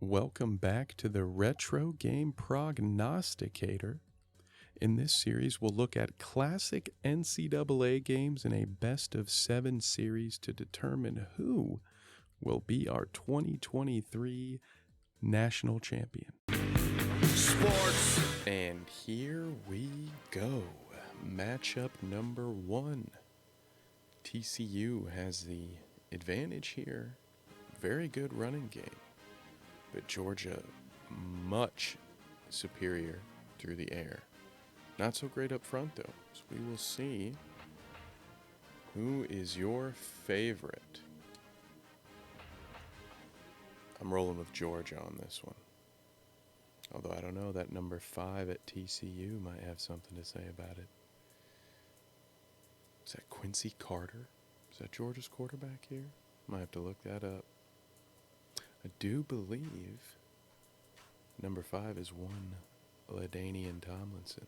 Welcome back to the Retro Game Prognosticator. In this series, we'll look at classic NCAA games in a best-of-7 series to determine who will be our 2023 national champion. Sports! And here we go. Matchup number 1. TCU has the advantage here. Very good running game. But Georgia, much superior through the air. Not so great up front, though. So we will see who is your favorite. I'm rolling with Georgia on this one. Although I don't know, that number 5 at TCU might have something to say about it. Is that Quincy Carter? Is that Georgia's quarterback here? Might have to look that up. I do believe number 5 is one LaDainian Tomlinson.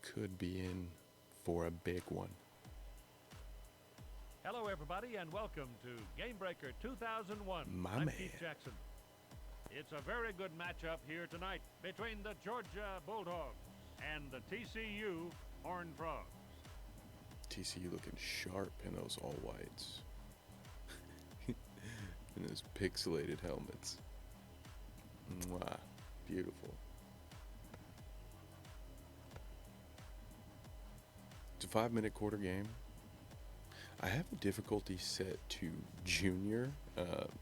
Could be in for a big one. Hello, everybody, and welcome to Gamebreaker 2001. I'm Keith Jackson. It's a very good matchup here tonight between the Georgia Bulldogs and the TCU Horned Frogs. TCU looking sharp in those all whites. In those pixelated helmets. Mwah. Beautiful. It's a 5-minute quarter game. I have the difficulty set to junior.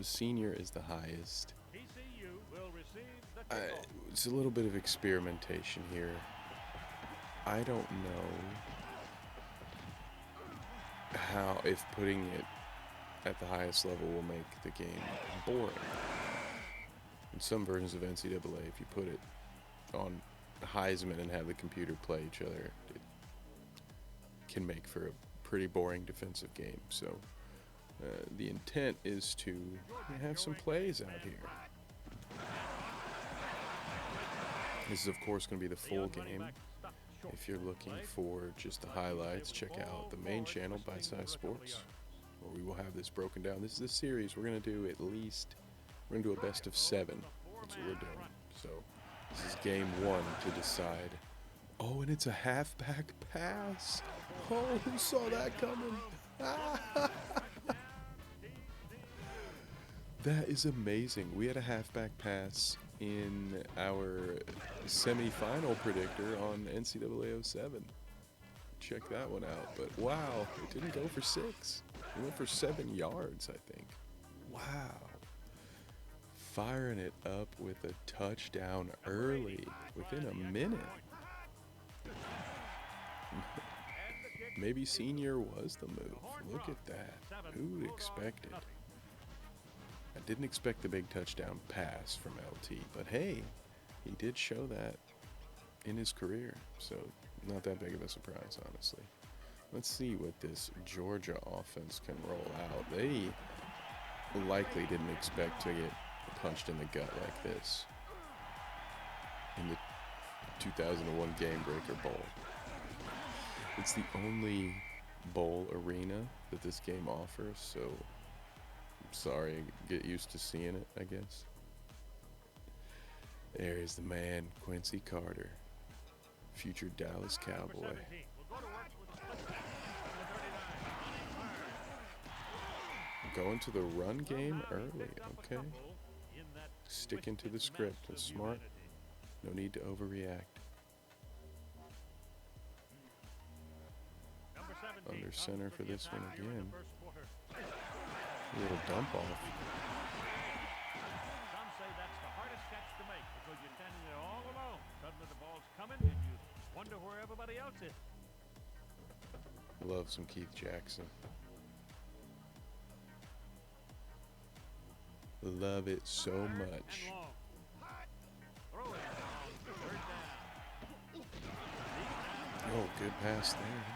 Senior is the highest. TCU will receive the kickoff. It's a little bit of experimentation here. I don't know how, if putting it at the highest level will make the game boring. In some versions of NCAA, if you put it on Heisman and have the computer play each other, it can make for a pretty boring defensive game. So the intent is to have some plays out here. This is, of course, going to be the full game. If you're looking for just the highlights, check out the main channel, Bite Size Sports, where we will have this broken down. This is a series we're going to do we're going to do a best of 7. That's what we're doing. So this is game 1 to decide. Oh, and it's a halfback pass. Oh, who saw that coming? That is amazing. We had a halfback pass in our semifinal predictor on NCAA 07. Check that one out. But wow, it didn't go for 6. It went for 7 yards, I think. Wow. Firing it up with a touchdown early, within a minute. Maybe senior was the move. Look at that. Who would expect it? I didn't expect the big touchdown pass from LT, but hey, he did show that in his career, so not that big of a surprise, honestly. Let's see what this Georgia offense can roll out. They likely didn't expect to get punched in the gut like this in the 2001 Gamebreaker Bowl. It's the only bowl arena that this game offers, so I'm sorry, get used to seeing it, I guess. There's the man, Quincy Carter, future Dallas Cowboy. Going to the run game early, okay. Sticking to the script, that's smart. No need to overreact. Under center for this one again. A little dump off. Some say that's the hardest catch to make because you're standing there all alone. Suddenly the ball's coming and you wonder where everybody else is. Love some Keith Jackson. Love it so much. Oh, good pass there.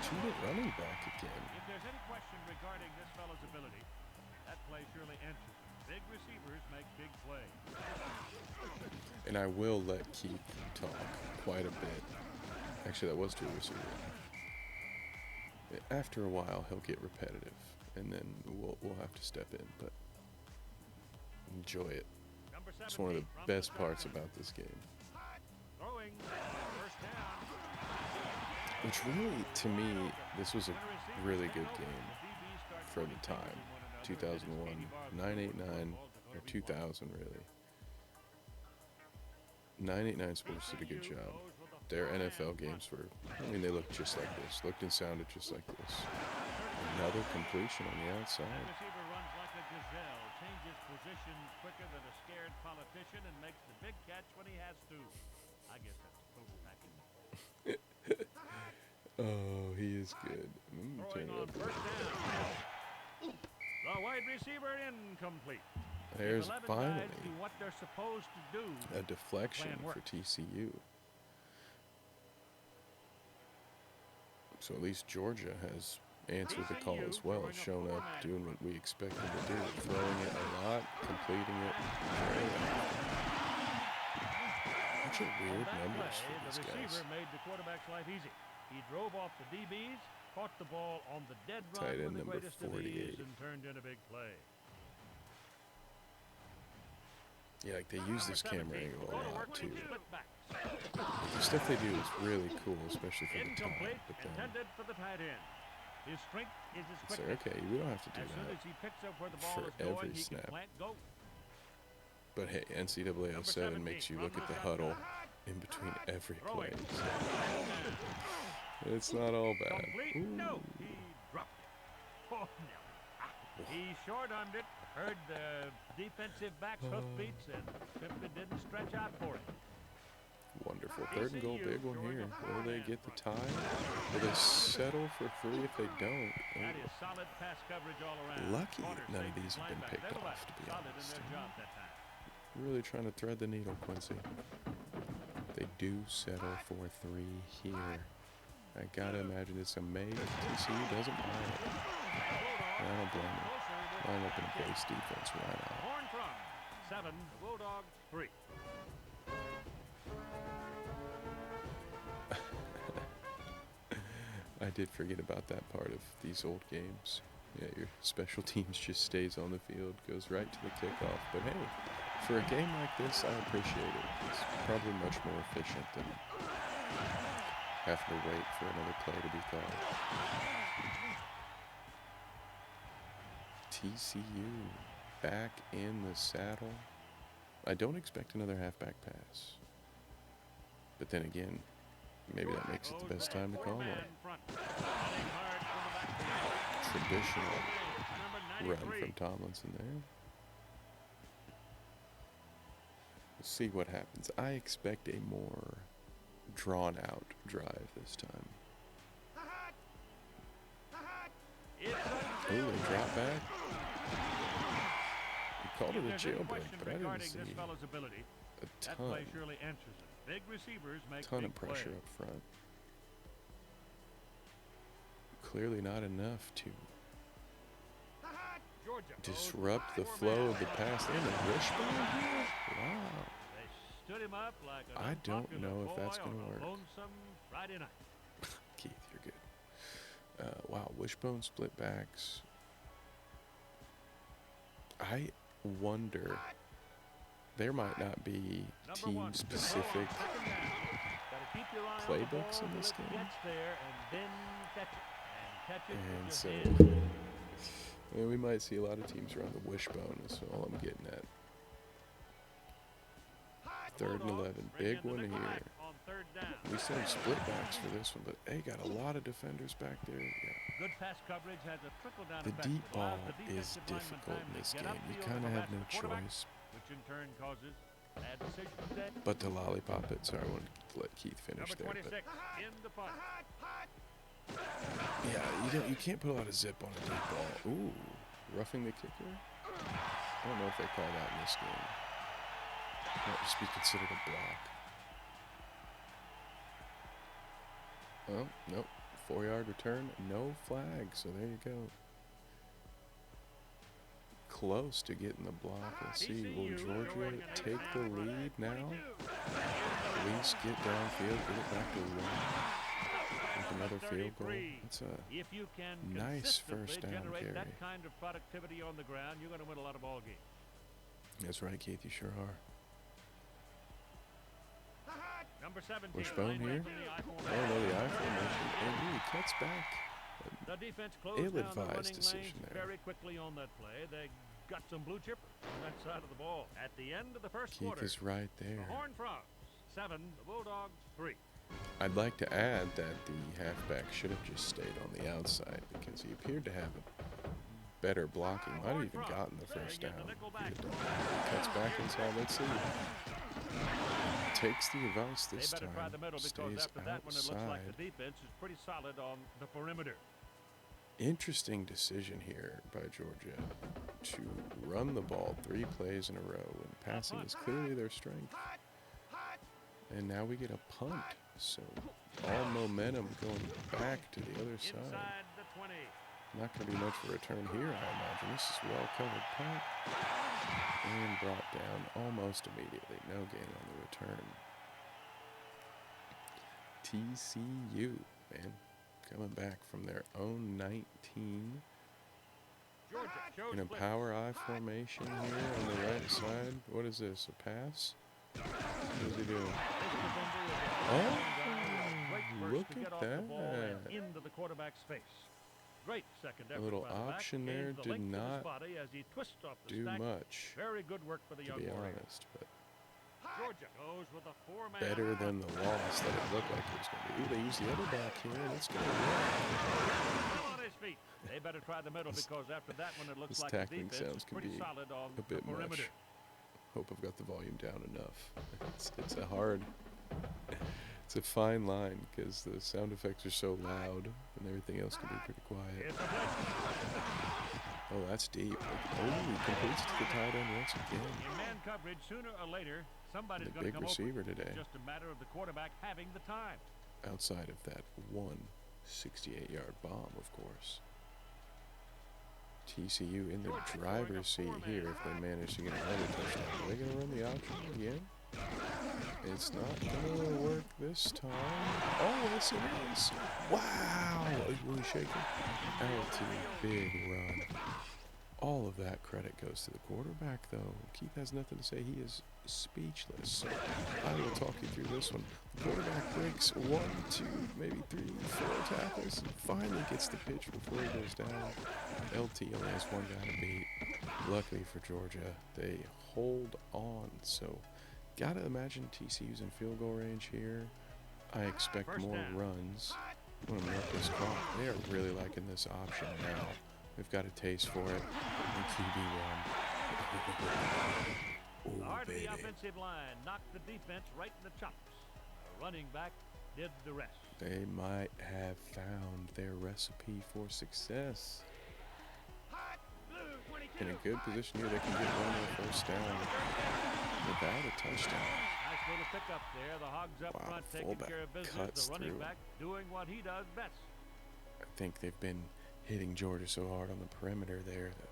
To the running back again. If there's any question regarding this fellow's ability, that play surely answers it. Big receivers make big plays. And I will let Keith talk quite a bit. Actually, that was to a receiver. After a while, he'll get repetitive, and then we'll have to step in. But enjoy it. Number It's one of the 70 from best the parts sideline. about this game. Throwing, first down. Which really, to me, this was a really good game for the time. 2001, 989, or 2000 really. 989 Sports did a good job. Their NFL games were, I mean, they looked just like this. Looked and sounded just like this. Another completion on the outside. That receiver runs like a gazelle, changes position quicker than a scared politician, and makes the big catch when he has to. I guess that's a total package. Oh, he is good. Turn Throwing it on up. first down. The wide receiver incomplete. There's 11 finally guys do what they're supposed to do. a deflection Plan for works. TCU. So at least Georgia has answered the call as well, shown up doing what we expect them to do, throwing it a lot, completing it very often. Such a On weird that numbers play, for the these receiver guys. made the quarterback's life easy. He drove off the DBs, caught the ball on the dead run Tight end with the number greatest of 48. ease, and turned in a big play. Yeah, like they use this camera angle a lot too. Split back. The stuff they do is really cool, especially for the time. Incomplete, But then intended for the tight end. His strength is his it's quickness. like, okay, we don't have to do As soon that. as he picks up where the ball for is going, every he snap. can plant go. But hey, NCAA 07 makes you look at the huddle in between every play. So it's not all bad. Complete? Ooh. No, he dropped it. Oh, no. He short-armed it, heard the defensive back's hoofbeats, and simply didn't stretch out for it. Wonderful. Third and goal, big one here. Will they get the tie? Will they settle for 3 if they don't? That is Oh, solid pass coverage all around. lucky Corner, none of safety, these have been linebacker, picked they were off, to be solid in honest. their job that time. Really trying to thread the needle, Quincy. They do settle for 3 here. I gotta imagine it's a make. TCU doesn't buy it. And I don't blame them. Line up in a base defense right now. Horn from 7, Bulldogs 3. I did forget about that part of these old games. Yeah, your special teams just stays on the field, goes right to the kickoff. But hey, for a game like this, I appreciate it. It's probably much more efficient than having to wait for another play to be called. TCU back in the saddle. I don't expect another halfback pass. But then again, maybe that makes it the best time to call one. Traditional run from Tomlinson there. We'll see what happens. I expect a more drawn out drive this time. Ooh, a drop back. He called it a jailbreak, but I didn't see a ton of pressure up front. Clearly not enough to disrupt the flow of the pass. And a wishbone here? Wow. I don't know if that's going to work. Keith, you're good. Wow, wishbone split backs. I wonder, there might not be team-specific playbooks in this game. And so, we might see a lot of teams run the wishbone, is all I'm getting at. 3rd and 11, big one here. We send split backs for this one, but they got a lot of defenders back there. Yeah. The deep ball is difficult in this game. You kind of have no choice. But the lollipop it. Sorry, I wanted to let Keith finish there. But yeah, you can't put a lot of zip on a deep ball. Ooh, roughing the kicker? I don't know if they call that in this game. Might just be considered a block. Oh, nope. 4-yard return, no flag, so there you go. Close to getting the block. Let's see, will Georgia take the lead now? At least get downfield, get it back to 1. With another field goal. That's a nice first down carry. That kind of productivity on the ground, you're going to win a lot of ball games. That's right, Keith, you sure are. Number 17. Wishbone here. Oh, no, the I formation. And he cuts back. The defense closed down the Ill-advised running decision lanes there. very quickly on that play. They got some blue chipper on that side of the ball. At the end of the first Keith quarter, is right there. the Horned Frogs 7, the Bulldogs 3. I'd like to add that the halfback should have just stayed on the outside because he appeared to have a better blocking. Might have even gotten the first down. He cuts back inside. Let's see. Takes the advice this They better time. try the middle because Stays after that one it looks like outside. the defense is pretty solid on the perimeter. Interesting decision here by Georgia to run the ball 3 plays in a row, and passing is clearly their strength. And now we get a punt, so all momentum going back to the other side. Inside the 20. Not going to be much of a return here, I imagine. This is well covered punt and brought down almost immediately. No gain on the return. TCU, man, coming back from their own 19 in a power I formation here on the right side. What is this, a pass? What is he doing? Oh, look at that. Into the quarterback's face. Great second effort. A little by the back. option Gains there the did length of his not body as he twists off the do stack. much, Very good work for the to young be warrior. honest, but Georgia goes with a 4-man. better than the loss that it looked like it was going to be. Ooh, they use the other back here. Let's go. Still on his feet. They better try the middle because after that one it looks This like the tackling defense sounds is can pretty be solid on a bit the perimeter. much. Hope I've got the volume down enough. It's a hard, it's a fine line because the sound effects are so loud and everything else can be pretty quiet. It's a blitz. Oh, that's deep. Oh, he completes to the tight end once again. In man coverage, sooner or later, somebody's The going to big come receiver open. today. It's just a matter of the quarterback having the time. Outside of that one 68-yard bomb, of course. TCU in the driver's seat here if they manage to get another touchdown. Are they going to run the option again? It's not going to work this time. Oh, yes it is. Wow. He's really shaking. LT, big run. All of that credit goes to the quarterback, though. Keith has nothing to say. He is speechless. So I will talk you through this one. The quarterback breaks 1, 2, maybe 3, 4 tackles and finally gets the pitch before he goes down. LT only has one guy to beat. Luckily for Georgia, they hold on. So gotta imagine TCU's in field goal range here. I expect more runs. I'm gonna milk this clock. They are really liking this option now. We've got a taste for it. And QB1. The heart Oh, of baby. the offensive line knocked the defense right in the chops. The running back did the rest. They might have found their recipe for success. In a good position here, they can get one more first down without a touchdown. Nice little pickup there. The Hogs up Wow, front taking fullback care of business. cuts The running through. back doing what he does best. I think they've been hitting Georgia so hard on the perimeter there that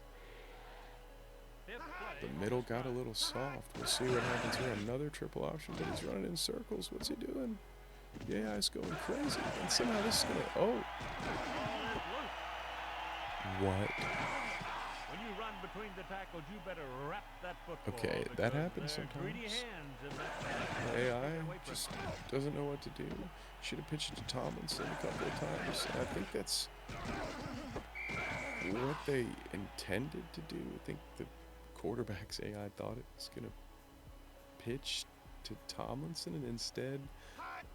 Fifth play. the middle got a little soft. We'll see what happens here. Another triple option, but he's running in circles. What's he doing? Yeah, it's going crazy. And somehow this is going to... Oh. Ball is loose. What? When you run between the tackles, you better wrap that football. Okay, that happens there are greedy sometimes. hands in that The AI just doesn't know what to do. Should have pitched it to Tomlinson a couple of times. I think that's what they intended to do. I think the quarterback's AI thought it was going to pitch to Tomlinson, and instead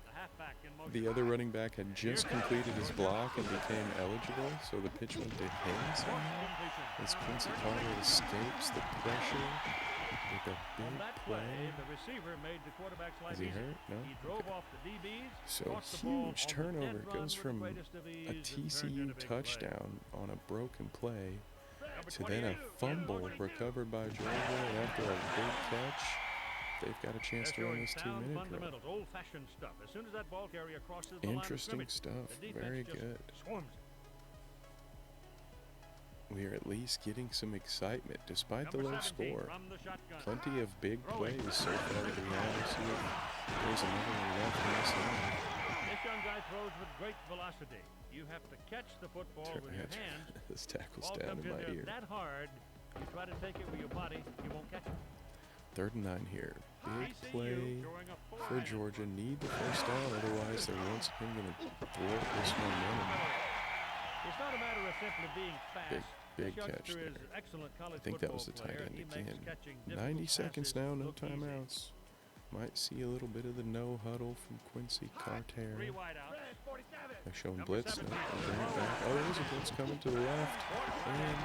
the halfback in motion. the other running back had just completed his block and became eligible, so the pitch went to him somehow. As Quincy Carter escapes the pressure with a On big that play, play. the receiver made the quarterback's life Is he easy. hurt? No? He drove Okay. off the DBs. So caught the ball huge on the turnover. dead It run goes with the from greatest of a ease and turned TCU into a big play. touchdown on a broken play Number to then a 22, fumble number 22. recovered by Georgia, and after a big catch, they've got a chance to They're run showing this sound 2-minute drill. fundamentals, old-fashioned stuff. As soon as that ball carrier crosses the line of Interesting scrimmage, stuff. the defense Very just good. swarms it. We are at least getting some excitement despite the Number low 17 score. from the shotgun. Plenty of big plays so far that we have. Let's see if there's another one left in this line. This young guy throws with great velocity. You have to catch the football with your hands. This tackle's Ball down comes in in my there ear. that hard. You try to take it with your body, you won't catch it. 3rd and 9 here. Big play for Georgia. Need the first down, otherwise they're once again going to thwart this momentum. It's not a matter of simply being fast. Big catch there. I think that was the tight end again. 90 seconds now, no timeouts. Might see a little bit of the no huddle from Quincy Carter. They're showing blitz. No, they'll bring it back. Oh, there's a blitz coming to the left. And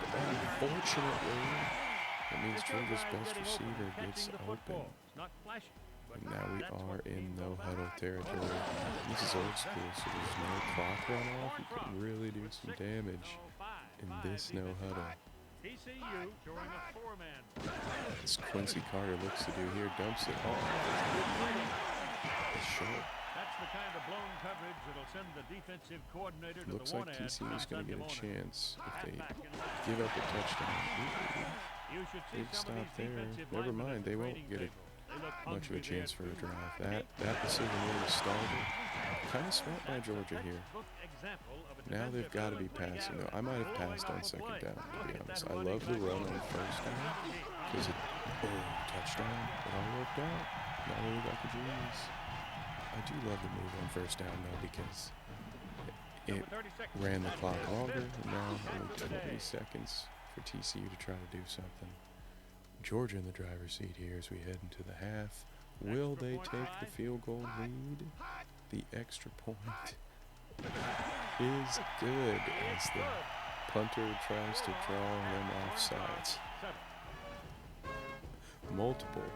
unfortunately, that means Georgia's best receiver gets open. And now we are in no huddle territory. This is old school, so there's no clock runoff. You can really do some damage in this no huddle. As Quincy Carter looks to do here, dumps it off. It's short. That's the kind of blown coverage that'll send the defensive coordinator to looks the like one-end. TCU's going to get a chance if they give up a touchdown. Big stop there. Never mind, they won't get much of a chance for a drive. That decision really stalled. Kind of smart by Georgia here. Now they've got to be passing, though. I might have passed on 2nd down, to be honest. I love the run on 1st down because touchdown. It all worked out. Now we got the G's. I do love the move on 1st down, though, because it ran the clock longer. And now only 20 seconds for TCU to try to do something. Georgia in the driver's seat here as we head into the half. Will they take the field goal lead? The extra point is good as the punter tries to draw them offsides. Multiple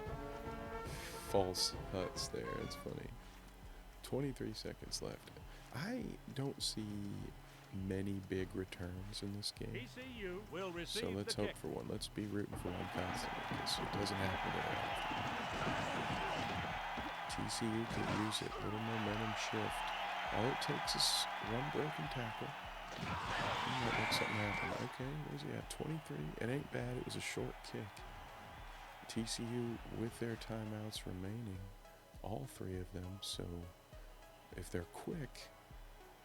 false huts there. It's funny. 23 seconds left. I don't see many big returns in this game, so let's hope for one. Let's be rooting for one constantly, because it doesn't happen very often. TCU can use it. Little momentum shift. All it takes is one broken tackle. That makes something happen. Okay, where's he at? 23. It ain't bad. It was a short kick. TCU with their timeouts remaining, all 3 of them. So if they're quick,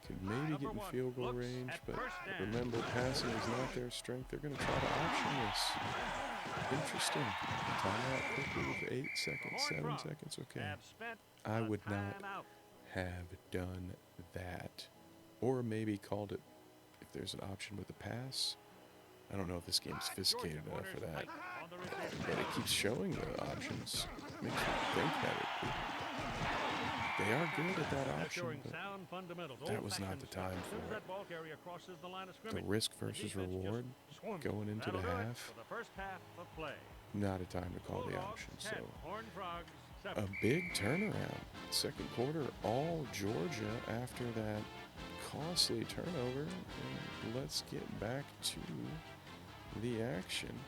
could maybe get in field goal range, but remember, passing is not their strength. They're going to try to option this. Interesting. Timeout quickly with 8 seconds, 7 seconds. Okay. I would not have done that. Or maybe called it if there's an option with a pass. I don't know if this game's sophisticated enough for that. But it keeps showing the options. Makes me think that they are good at that option, but that was not the time for it. The risk versus reward going into the half, not a time to call the option. So a big turnaround. 2nd quarter, all Georgia after that costly turnover. And let's get back to the action.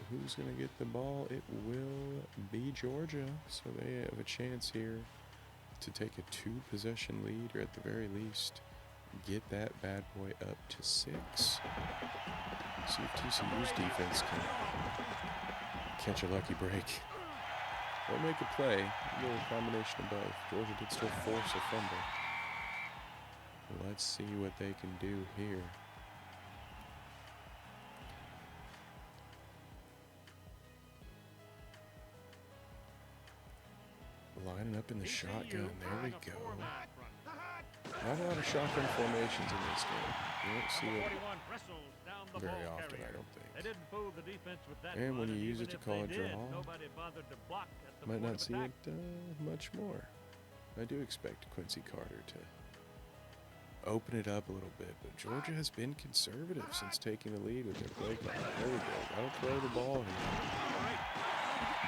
Who's going to get the ball? It will be Georgia. So they have a chance here to take a 2-possession lead, or at the very least, get that bad boy up to 6. See if TCU's defense can catch a lucky break or make a play. A little combination of both. Georgia did still force a fumble. Let's see what they can do here. Lining up in the shotgun. There we go. Not a lot of shotgun formations in this game. You don't see it very often, I don't think. And when you use it to call a draw, might not see it much more. I do expect Quincy Carter to open it up a little bit, but Georgia has been conservative since taking the lead with their play clock. There we go. I'll throw the ball here.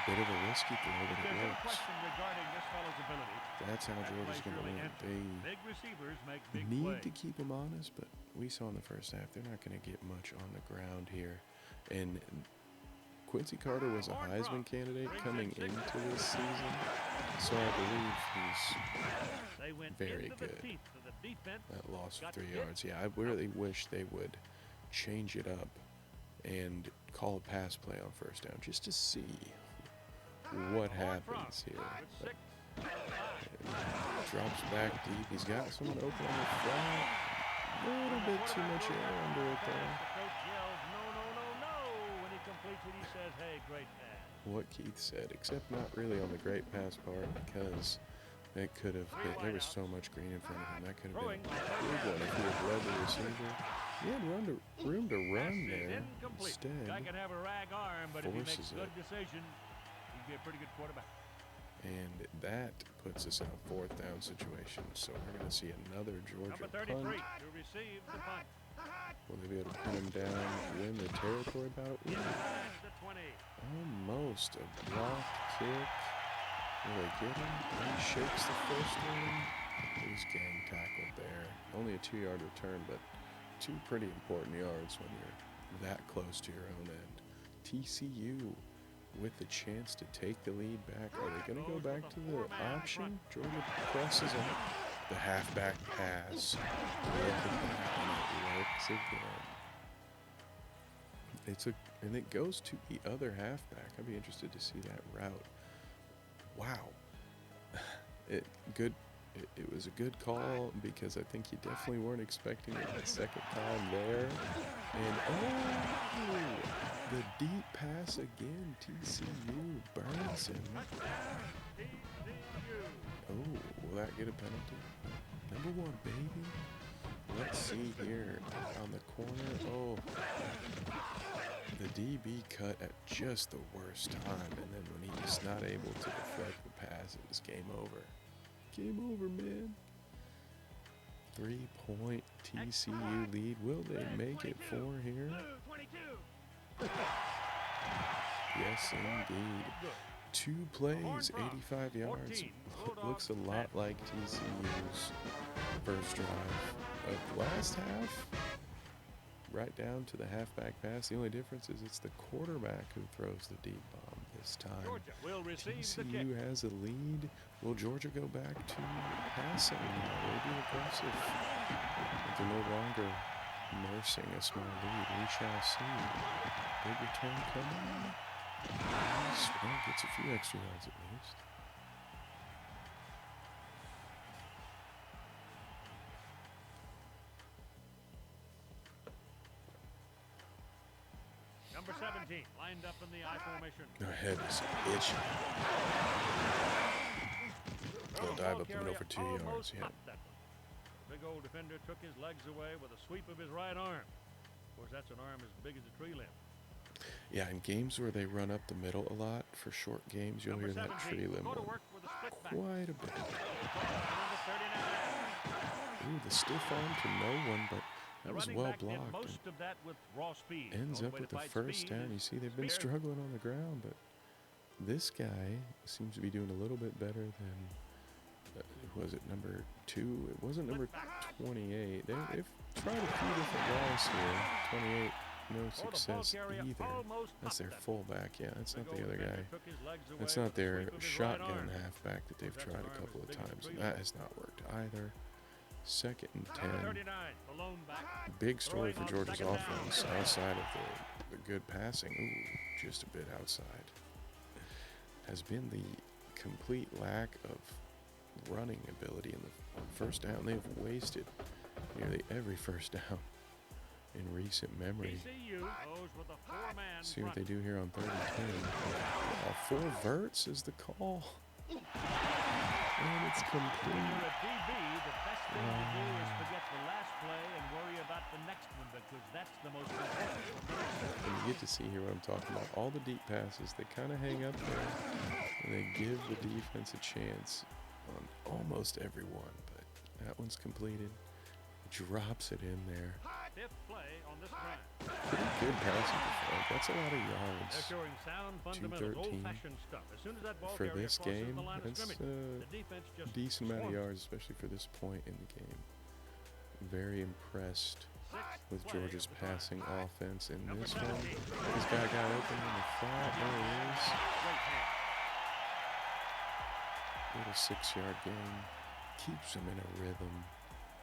Bit of a risky throw, but it works. That's how Georgia's going to win. They need to keep him honest, but we saw in the first half they're not going to get much on the ground here. And Quincy Carter was a Heisman candidate coming into this season, so I believe he's very good. That loss of 3 yards. Yeah, I really wish they would change it up and call a pass play on 1st down just to see what happens here. Drops back deep. He's got someone open on the flat. A little bit too much air under it there. reads it, he says, hey, great pass. What Keith said, except not really on the great pass part, because it could have hit. There was so much green in front of him. That could have been a big one if he had led the receiver. He had room to run there. Instead, Guy can have a rag arm, but if he makes forces good it. decision, he'd be a pretty good quarterback. And that puts us in a 4th down situation. So we're going to see another Georgia Number 33 punt. to receive the punt. Will they be able to pin him down, win the territory battle? Ooh, The 20. almost a block kick. Will they get him? He shakes the first one. He's gang tackled there. Only a 2-yard return, but 2 pretty important yards when you're that close to your own end. TCU with the chance to take the lead back. Are they going to go back to the option? Georgia presses on the halfback pass. Look at that, and it works again. And it goes to the other halfback. I'd be interested to see that route. Wow. It was a good call because I think you definitely weren't expecting it the second time there. And the deep pass again. TCU burns him. Oh, will that get a penalty? Number 1, baby. Let's see here on the corner. Oh, the DB cut at just the worst time, and then when he was not able to deflect the pass, it was game over. Game over, man. 3-point TCU lead. Will they make it 4 here? Yes, indeed. 2 plays, 85 yards. Looks a lot like TCU's first drive of the last half. Right down to the halfback pass. The only difference is it's the quarterback who throws the deep bomb this time. Georgia will receive the kick. TCU has a lead. Will Georgia go back to passing? Will they be aggressive? But they're no longer nursing a small lead. We shall see. Big return coming. Nice. Well, gets a few extra yards at least. Number 17, lined up in the I formation. Their head is itching. They'll dive up the middle for 2 yards. Yeah. The big old defender took his legs away with a sweep of his right arm. Of course, that's an arm as big as a tree limb. Yeah, in games where they run up the middle a lot, for short games, you'll hear that tree limb quite a bit. Ooh, the stiff arm to no one, but that was well blocked. Most of that with raw speed. Ends up with the first down. You see, they've been struggling on the ground, but this guy seems to be doing a little bit better than, was it number 2? It wasn't number 28. They've tried a few different guys here. 28. No success either. That's their fullback. Yeah, that's not the other guy. That's not their shotgun halfback that they've tried a couple of times. And that has not worked either. 2nd and 10. Big story for Georgia's offense outside of the good passing. Ooh, just a bit outside. Has been the complete lack of running ability in the first down. They've wasted nearly every first down in recent memory. See what they do here on 3rd and 10. 4 verts is the call. And it's complete. The best thing to do is forget the last play and worry about the next one, because that's the most important. And you get to see here what I'm talking about. All the deep passes, they kind of hang up there, and they give the defense a chance on almost every one. But that one's completed. Drops it in there. Fifth play on this drive. Pretty good passing performance. That's a lot of yards. They're showing sound fundamentals, 213 old-fashioned stuff. As soon as that ball for carrier this crosses game. the line of That's scrimmage, the defense just decent amount of swarms. yards, especially for this point in the game. Very impressed with Georgia's passing offense in this one. This guy got open in the flat. There he is. Little 6-yard gain. Keeps him in a rhythm.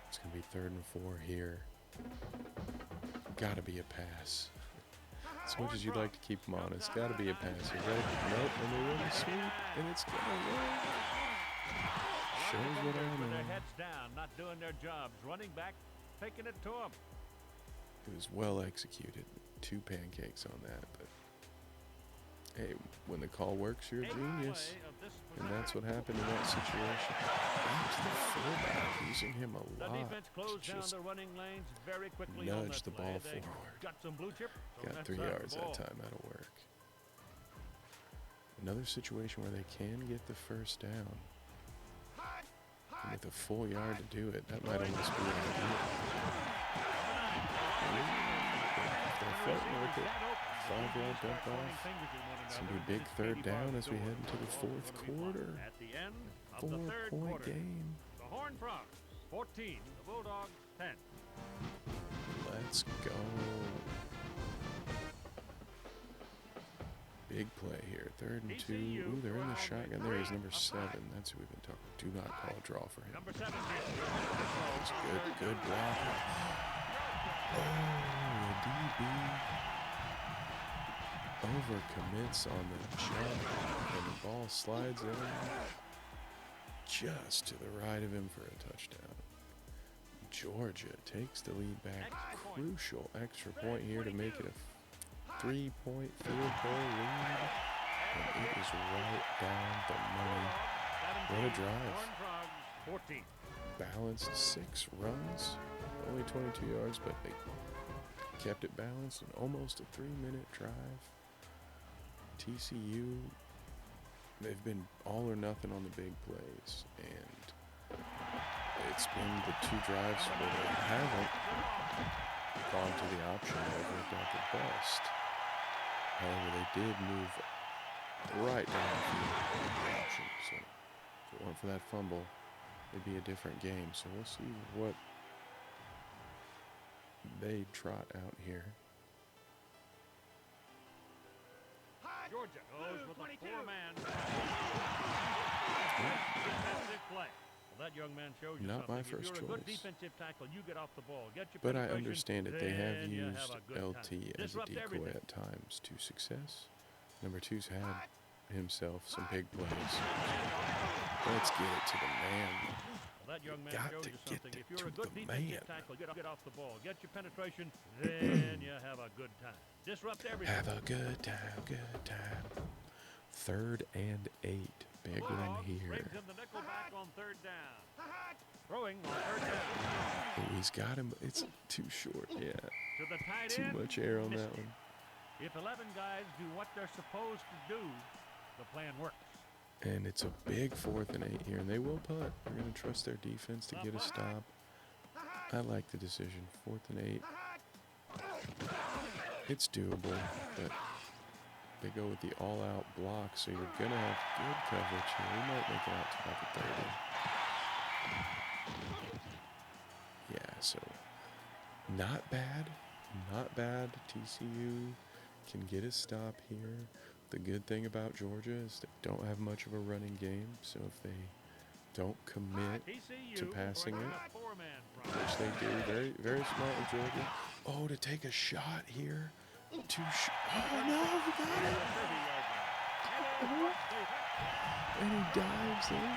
It's going to be 3rd and 4 here. Got to be a pass. As much as you'd like to keep them honest, got to be a pass. You're right. Nope, and they run a sweep, and it's going to work. Shows what I With know. their heads down, not doing their jobs. Running back, taking it to them. It was well executed. 2 pancakes on that, but when the call works, you're a genius. And that's what happened in that situation. Back to the fullback, using him a lot to just nudge the ball forward. Got 3 yards that time, that'll work. Another situation where they can get the first down. And with a full yard to do it, that might almost be an idea. They're floating with it. 5-yard dump off. It's going to be a big third down as we head into the fourth quarter. 4-point game. The Horned Frogs 14, the Bulldogs 10. Let's go. Big play here. 3rd and 2. Ooh, they're in the shotgun. There is number 7. That's who we've been talking. Do not call a draw for him. Number 7. That's good block. Oh, the DB overcommits on the jump, and the ball slides in just to the right of him for a touchdown. Georgia takes the lead back. Crucial extra point here to make it a 3-point field goal lead, and it is right down the money. What a drive. Balanced 6 runs, only 22 yards, but they kept it balanced and almost a 3-minute drive. TCU, they've been all or nothing on the big plays, and it's been the 2 drives where they haven't gone to the option that worked out the best. However, they did move right down the field with the option, so if it weren't for that fumble, it'd be a different game. So we'll see what they trot out here. Georgia goes with a 4-man defensive play. Well, that young man shows you not something. my first if you're a good choice. defensive tackle, you get off the ball. Get your But I penetration, understand that they have then you used have a good LT time. as a Disrupt decoy everything. at times to success. Number 2's had himself some big plays. Let's get it to the man. Well, that young man Got shows to you get something. it If you're a to good the defensive man. tackle, get off the ball. Get your penetration, then you have a good time. Disrupt everything. Have a good time, good time. 3rd and 8. Big one here. Brings him the nickel back on 3rd down. Throwing on 3rd down. Oh, he's got him. It's too short, yeah. To the tight Too end. much air on Missed that it. one. If 11 guys do what they're supposed to do, the plan works. And it's a big 4th and 8 here, and they will punt. They're going to trust their defense to get a stop. I like the decision. 4th and 8. It's doable, but they go with the all-out block, so you're going to have good coverage here. We might make it out to about the 30. Yeah, so not bad. Not bad. TCU can get a stop here. The good thing about Georgia is they don't have much of a running game, so if they don't commit to passing it, which they do, very, very smart with Georgia. Oh, to take a shot here. Oh, no, he got it. Oh, and he dives in.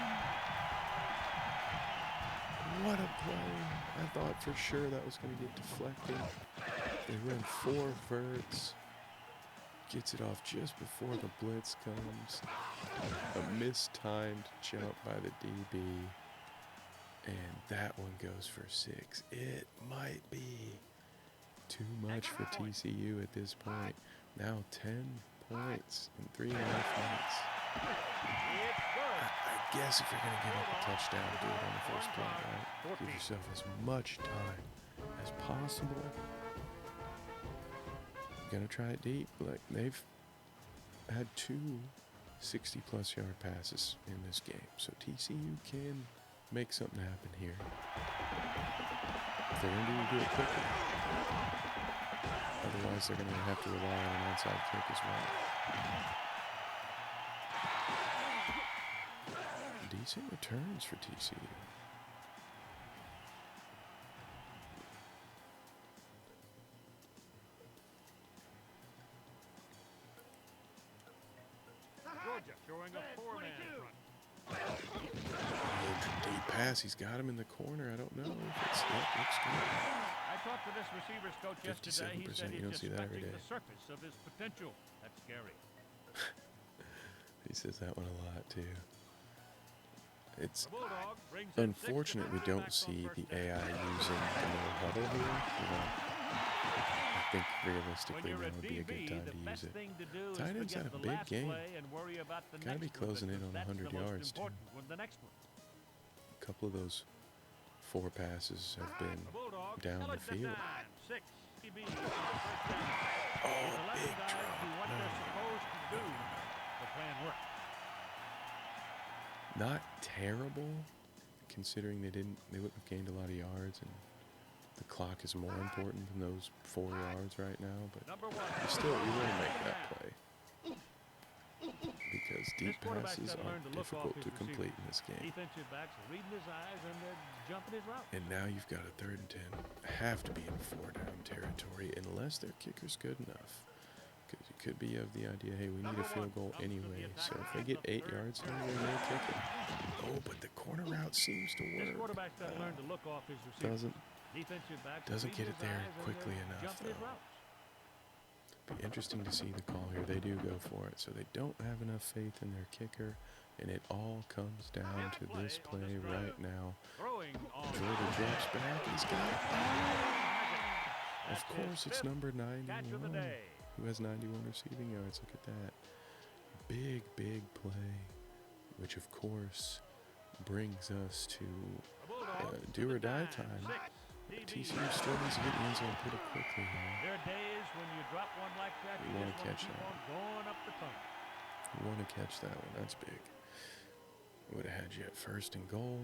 What a play. I thought for sure that was going to get deflected. They run 4 verts. Gets it off just before the blitz comes. A mistimed jump by the DB. And that one goes for 6. It might be too much for TCU at this point. Now 10 points in 3.5 minutes. I guess if you're going to give up a touchdown, do it on the first play, right? Give yourself as much time as possible. Gonna try it deep. Like, they've had 2 60-plus yard passes in this game, so TCU can make something happen here. If they're gonna do it quickly. Otherwise, they're gonna have to rely on an onside kick as well. Decent returns for TCU. Showing a 4-man front. Deep pass. He's got him in the corner. I don't know if it's looks good. I talked to this receivers coach yesterday. He said You he's don't just see that every scratching day. the surface of his potential. That's scary. He says that one a lot too. It's unfortunate we don't see the AI using the no huddle here. I think realistically now would be a good time to use it. Tight end's had a big game. Gotta be closing in on 100 yards too. A couple of those 4 passes have been down the field. Oh, big drop. Not terrible, considering they wouldn't have gained a lot of yards, and the clock is more important than those 4 yards right now. But still, you want to make that play because deep passes are difficult to complete in this game. And now you've got a 3rd and 10. Have to be in 4-down territory unless their kicker's good enough. Because it could be of the idea, hey, we need a field goal anyway. So if they get 8 yards here, they may kick it. Oh, but the corner route seems to work. Doesn't get it there quickly enough, though. Be interesting to see the call here. They do go for it, so they don't have enough faith in their kicker, and it all comes down to this play right now. Jordan drops back. He's got it. Of course, it's number 91, who has 91 receiving yards. Look at that. Big, big play, which, of course, brings us to do or die time. TCU still needs to get in the end zone pretty quickly here. You want to catch that one. You want to catch that one. That's big. Would have had you at 1st and goal.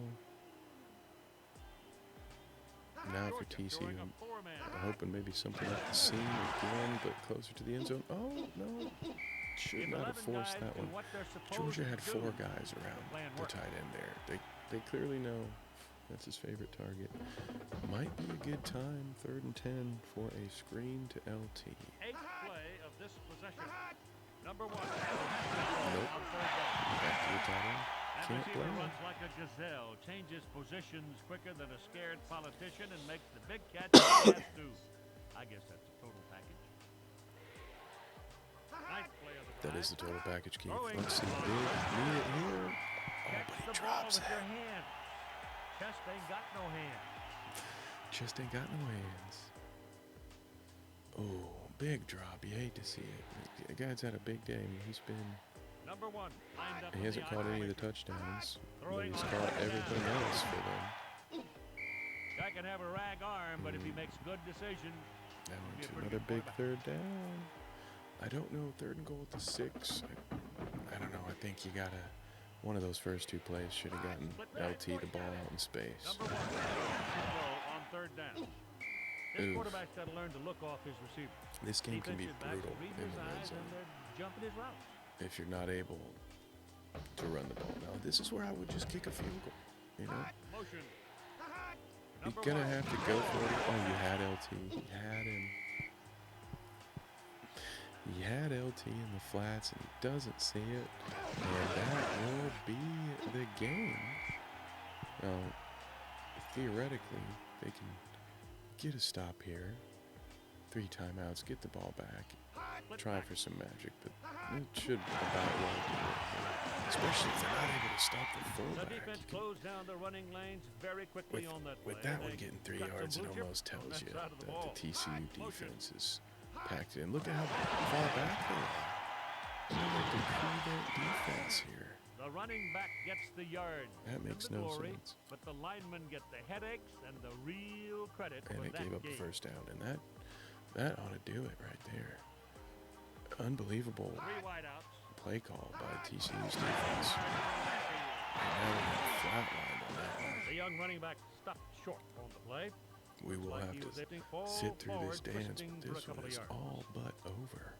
Now for TCU, I'm hoping maybe something up the seam again, but closer to the end zone. Oh, no. Should not have forced that one. Georgia had 4 guys around the tight end there. They clearly know that's his favorite target. Might be a good time, 3rd and 10, for a screen to LT. 8th play of this possession. Number 1. Nope. Back to the tight end. Can't blame him. Runs like a gazelle, changes positions quicker than a scared politician, and makes the big catch too. I guess that's a total package. 9th play of the That is the total package, Keith. Throwing. Let's see. Big. Need it here. Oh, but he drops it. Chest ain't got no hands. Just ain't got no hands. Oh, big drop. You hate to see it. The guy's had a big day. I mean, he's been... Number 1. Lined up He hasn't caught any of the touchdowns, but he's caught everything else for them. Guy can have a rag arm, but if he makes good decisions... Now into another big 3rd down. I don't know, 3rd and goal at the 6. I don't know. I think you got to... One of those first 2 plays should have gotten LT the ball out in space. Number 1 on 3rd down. This Oof. quarterback's got to learn to look off his receiver. This game can be Defensive backs brutal are reading in his the red eyes zone and they're jumping his routes. if you're not able to run the ball. Now, this is where I would just kick a field goal, you know? Motion. You're going to have to go for it. Oh, you had LT. He had him. He had LT in the flats, and he doesn't see it. And that will be the game. Now, theoretically, they can get a stop here. 3 timeouts, get the ball back. Try for some magic, but it should about well do it. Especially if they're not able to stop the The fullback. defense closed down the running lanes very quickly on that play. With that one They getting 3 got some yards, it blue chip almost on tells that you side that of the the ball. TCU defense is packed in. Look at how far back they are. Look at the prevent defense here. The running back gets the yard. That makes and the no glory, sense. But the linemen get the headaches and the real credit And for it that gave up game. the first down, and that ought to do it right there. Unbelievable 3 wideouts. play call by TCU's defense. And now we have flatlined on that one. The young running back stopped short on the play. We will Like have he was to lifting full sit through this forward, dance, twisting but for a this couple one of is yards. all but over.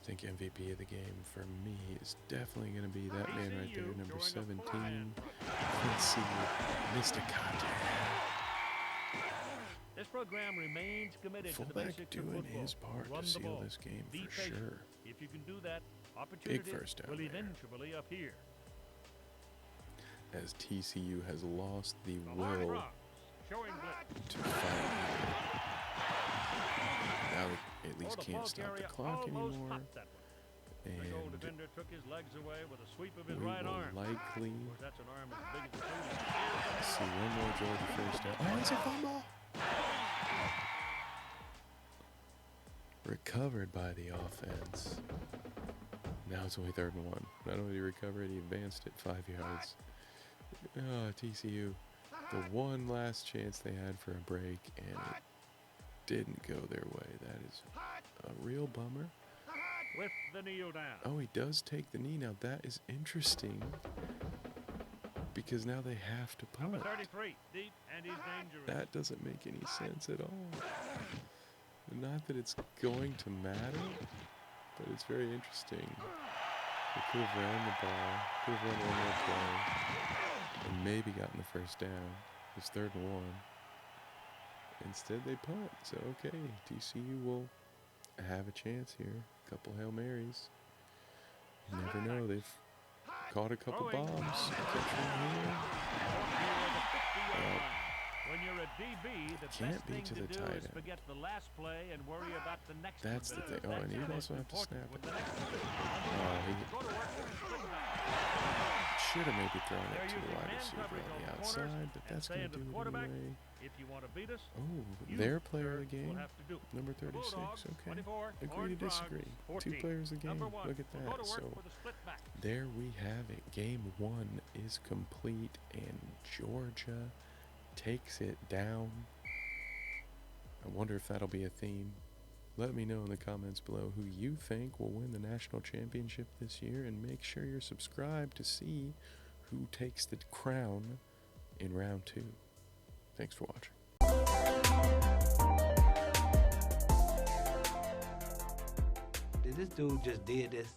I think MVP of the game for me is definitely going to be that man right there, number 17. Let's see, Mr. Contact. This program remains committed to the Fullback basics of doing football. his part Run to the seal ball. this game Be for patient. sure. If you can do that, opportunity first down will there. eventually appear. As TCU has lost the The line will runs, showing blitz. to fight. Now they at least The can't ball stop the carrier clock almost anymore. popped that one. Big old And defender took his legs away with a sweep of his we right will arm. likely Of course, that's an arm as big as the field. see one more Georgia first down. Oh, it's a fumble! Recovered by the offense. Now it's only 3rd and 1. Not only did he recover it, he advanced it 5 yards. Oh, TCU. The one last chance they had for a break, and it didn't go their way. That is a real bummer. With the kneel down. Oh, he does take the knee. Now, that is interesting because now they have to punt. Number 33, deep, and he's dangerous. That doesn't make any sense at all. Not that it's going to matter, but it's very interesting. They could have ran the ball, could have run one more play, and maybe gotten the first down. It's 3rd and 1. Instead, they punt. So, okay, TCU will have a chance here. A couple Hail Marys. You never know. They've caught a couple bombs. Catch one here. When you're a DB, the can't best be thing to to the do tight is end. forget the last play and worry about the next That's one. the thing. Oh, and you'd also have to snap it. He should have maybe thrown it to the wide receiver on the outside, but that's going to do it anyway. If you want to beat us, Oh, their player of the will game, have to do. number 36. Bulldogs, Okay. 24, Agree to Orange Frogs, disagree. 14. 2 players of the game. Number 1 Look at will go that. to work So with a split back. there we have it. Game 1 is complete, and Georgia takes it down. I wonder if that'll be a theme. Let me know in the comments below who you think will win the national championship this year, and make sure you're subscribed to see who takes the crown in round 2. Thanks for watching. This dude just did this